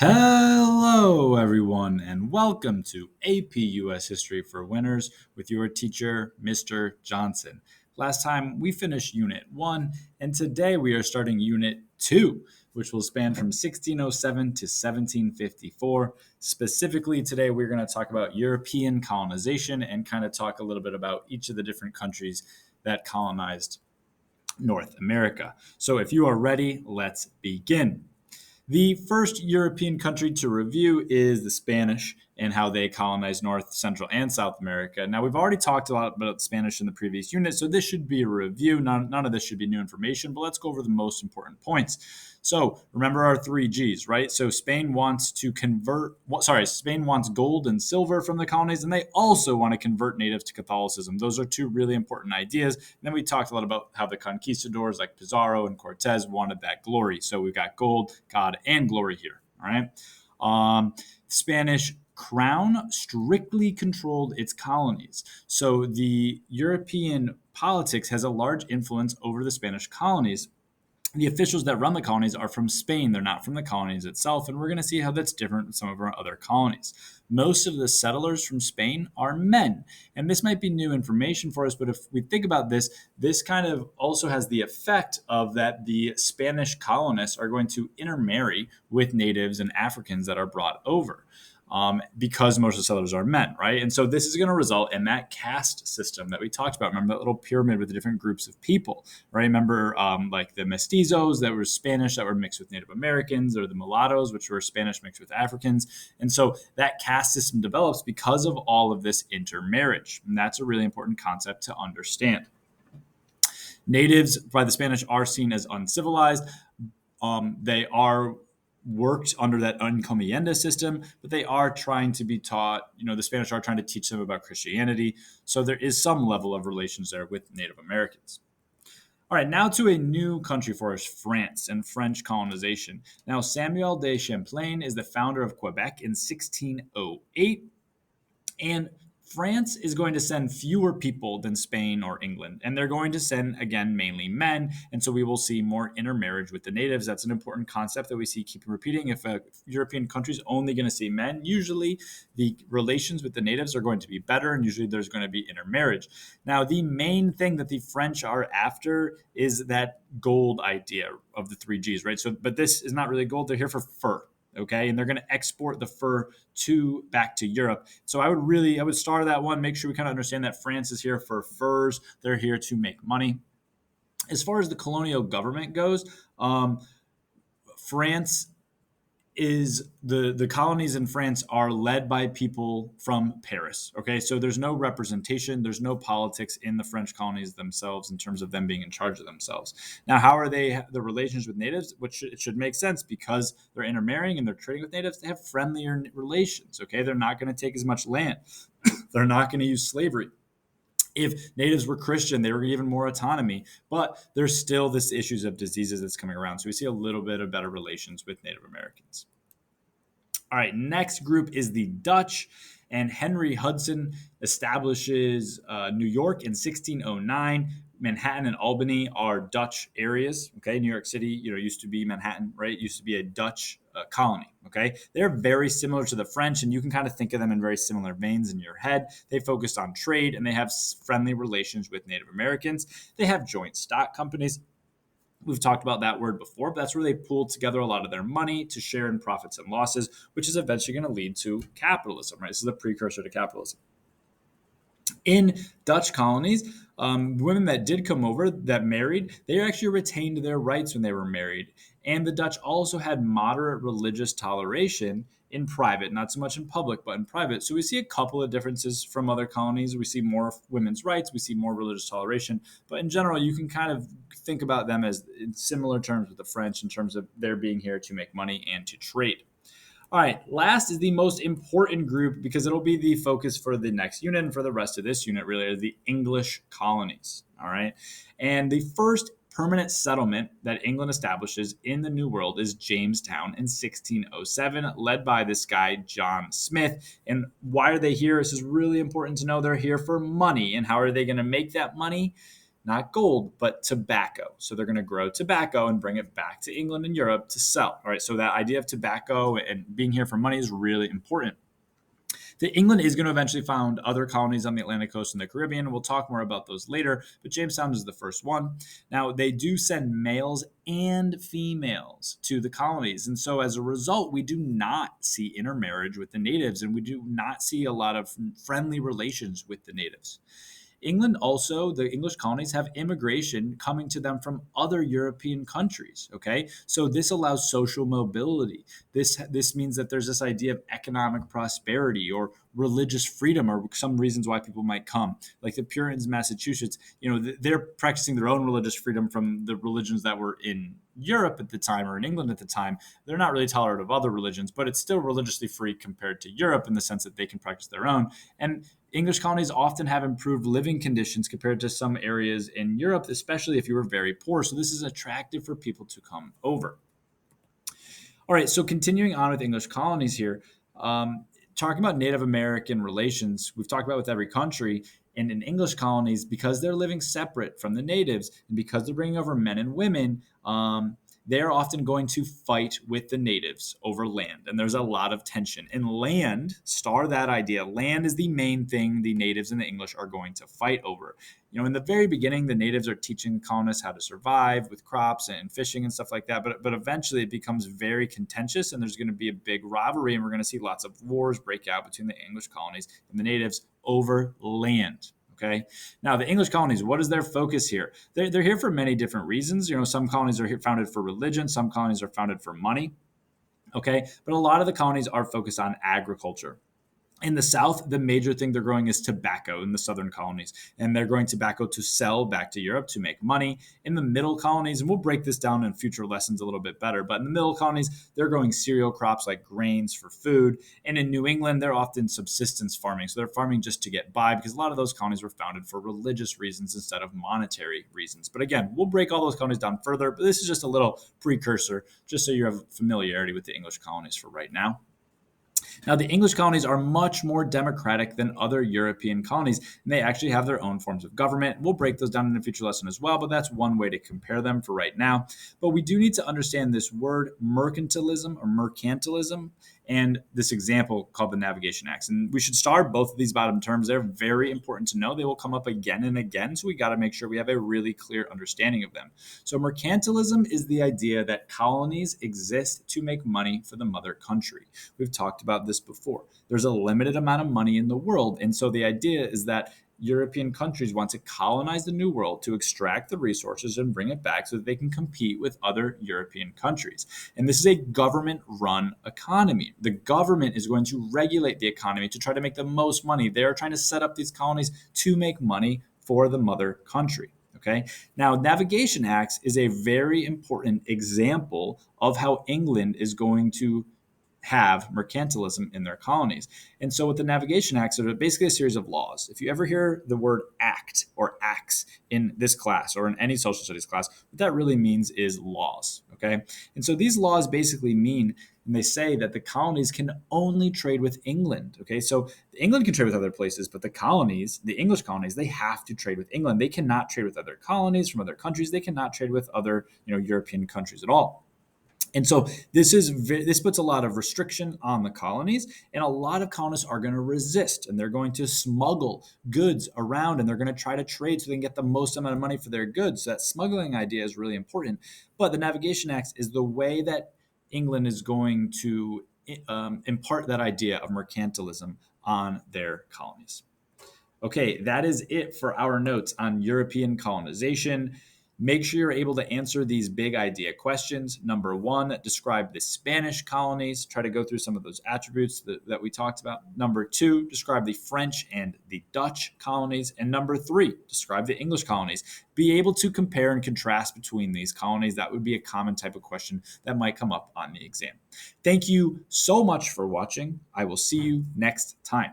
Hello, everyone, and welcome to AP US History for Winners with your teacher, Mr. Johnson. Last time we finished Unit 1, and today we are starting Unit 2, which will span from 1607 to 1754. Specifically, today we're going to talk about European colonization and kind of talk a little bit about each of the different countries that colonized North America. So if you are ready, let's begin. The first European country to review is the Spanish and how they colonized North, Central, and South America. Now, we've already talked a lot about Spanish in the previous unit, so this should be a review. None of this should be new information, but let's go over the most important points. So remember our three G's, right? So Spain wants gold and silver from the colonies, and they also want to convert natives to Catholicism. Those are two really important ideas. And then we talked a lot about how the conquistadors like Pizarro and Cortez wanted that glory. So we've got gold, God, and glory here, all right? Spanish crown strictly controlled its colonies. So the European politics has a large influence over the Spanish colonies. The officials that run the colonies are from Spain. They're not from the colonies itself, and we're going to see how that's different in some of our other colonies. Most of the settlers from Spain are men, and this might be new information for us, but if we think about this, this kind of also has the effect of that the Spanish colonists are going to intermarry with natives and Africans that are brought over. Because most of the settlers are men, right? And so this is going to result in that caste system that we talked about. Remember that little pyramid with the different groups of people, right? Remember like the mestizos that were Spanish that were mixed with Native Americans, or the mulattoes, which were Spanish mixed with Africans. And so that caste system develops because of all of this intermarriage. And that's a really important concept to understand. Natives by the Spanish are seen as uncivilized. They are worked under that encomienda system, but they are trying to be taught, the Spanish are trying to teach them about Christianity. So there is some level of relations there with Native Americans. All right, now to a new country for us, France and French colonization. Now, Samuel de Champlain is the founder of Quebec in 1608. And France is going to send fewer people than Spain or England, and they're going to send, again, mainly men. And so we will see more intermarriage with the natives. That's an important concept that we see keep repeating. If a European country is only going to see men, usually the relations with the natives are going to be better, and usually there's going to be intermarriage. Now, the main thing that the French are after is that gold idea of the three Gs, right? So, but this is not really gold. They're here for fur. Okay, and they're going to export the fur back to Europe. So I would start that one. Make sure we kind of understand that France is here for furs. They're here to make money. As far as the colonial government goes, France is the colonies in France are led by people from Paris. Okay, so there's no representation, there's no politics in the French colonies themselves in terms of them being in charge of themselves. Now, how are they the relations with natives? Which it should make sense because they're intermarrying and they're trading with natives. They have friendlier relations. Okay, they're not going to take as much land. They're not going to use slavery. If natives were Christian, they were given more autonomy, but there's still this issues of diseases that's coming around. So we see a little bit of better relations with Native Americans. All right, next group is the Dutch, and Henry Hudson establishes New York in 1609. Manhattan and Albany are Dutch areas. Okay, New York City, used to be Manhattan, right? It used to be a Dutch colony. Okay, they're very similar to the French, and you can kind of think of them in very similar veins in your head. They focused on trade, and they have friendly relations with Native Americans. They have joint stock companies. We've talked about that word before, but that's where they pool together a lot of their money to share in profits and losses, which is eventually going to lead to capitalism, right? This is the precursor to capitalism. In Dutch colonies, women that did come over that married, they actually retained their rights when they were married. And the Dutch also had moderate religious toleration in private, not so much in public, but in private. So we see a couple of differences from other colonies. We see more women's rights, we see more religious toleration. But in general, you can kind of think about them as in similar terms with the French in terms of their being here to make money and to trade. All right, last is the most important group because it'll be the focus for the next unit and for the rest of this unit really are the English colonies. All right, and the first permanent settlement that England establishes in the New World is Jamestown in 1607, led by this guy, John Smith. And why are they here? This is really important to know. They're here for money. And how are they going to make that money? not gold, but tobacco. So they're going to grow tobacco and bring it back to England and Europe to sell. All right. So that idea of tobacco and being here for money is really important. England is going to eventually found other colonies on the Atlantic coast and the Caribbean. We'll talk more about those later, but Jamestown is the first one. Now, they do send males and females to the colonies. And so as a result, we do not see intermarriage with the natives, and we do not see a lot of friendly relations with the natives. England also, the English colonies have immigration coming to them from other European countries. Okay. So this allows social mobility. This means that there's this idea of economic prosperity or religious freedom, or some reasons why people might come. Like the Puritans, Massachusetts, they're practicing their own religious freedom from the religions that were in Europe at the time or in England at the time. They're not really tolerant of other religions, but it's still religiously free compared to Europe in the sense that they can practice their own. And English colonies often have improved living conditions compared to some areas in Europe, especially if you were very poor. So this is attractive for people to come over. All right, so continuing on with English colonies here, talking about Native American relations, we've talked about with every country. And in English colonies, because they're living separate from the natives and because they're bringing over men and women, they're often going to fight with the natives over land. And there's a lot of tension. And land, star that idea, land is the main thing the natives and the English are going to fight over. In the very beginning, the natives are teaching the colonists how to survive with crops and fishing and stuff like that. But eventually it becomes very contentious and there's going to be a big rivalry. And we're going to see lots of wars break out between the English colonies and the natives over land. Okay. Now, the English colonies, what is their focus here? They're here for many different reasons. Some colonies are founded for religion. Some colonies are founded for money. Okay. But a lot of the colonies are focused on agriculture. In the South, the major thing they're growing is tobacco in the southern colonies, and they're growing tobacco to sell back to Europe to make money. In the middle colonies, and we'll break this down in future lessons a little bit better, but in the middle colonies, they're growing cereal crops like grains for food. And in New England, they're often subsistence farming. So they're farming just to get by because a lot of those colonies were founded for religious reasons instead of monetary reasons. But again, we'll break all those colonies down further, but this is just a little precursor, just so you have familiarity with the English colonies for right now. Now, the English colonies are much more democratic than other European colonies, and they actually have their own forms of government. We'll break those down in a future lesson as well, but that's one way to compare them for right now. But we do need to understand this word mercantilism or mercantilism and this example called the Navigation Acts. And we should star both of these bottom terms. They're very important to know. They will come up again and again, so we got to make sure we have a really clear understanding of them. So mercantilism is the idea that colonies exist to make money for the mother country. We've talked about this before. There's a limited amount of money in the world, and so the idea is that European countries want to colonize the New World to extract the resources and bring it back so that they can compete with other European countries. And this is a government-run economy. The government is going to regulate the economy to try to make the most money. They're trying to set up these colonies to make money for the mother country. Okay. Now, Navigation Acts is a very important example of how England is going to have mercantilism in their colonies. And so, with the Navigation Acts, they're basically a series of laws. If you ever hear the word act or acts in this class or in any social studies class, what that really means is laws. Okay. And so, these laws basically mean, and they say that the colonies can only trade with England. Okay. So, England can trade with other places, but the colonies, the English colonies, they have to trade with England. They cannot trade with other colonies from other countries. They cannot trade with other, European countries at all. And so this puts a lot of restriction on the colonies, and a lot of colonists are going to resist, and they're going to smuggle goods around, and they're going to try to trade so they can get the most amount of money for their goods. So that smuggling idea is really important. But the Navigation Acts is the way that England is going to impart that idea of mercantilism on their colonies. Okay, that is it for our notes on European colonization. Make sure you're able to answer these big idea questions. Number one, describe the Spanish colonies. Try to go through some of those attributes that we talked about. Number two, describe the French and the Dutch colonies. And number three, describe the English colonies. Be able to compare and contrast between these colonies. That would be a common type of question that might come up on the exam. Thank you so much for watching. I will see you next time.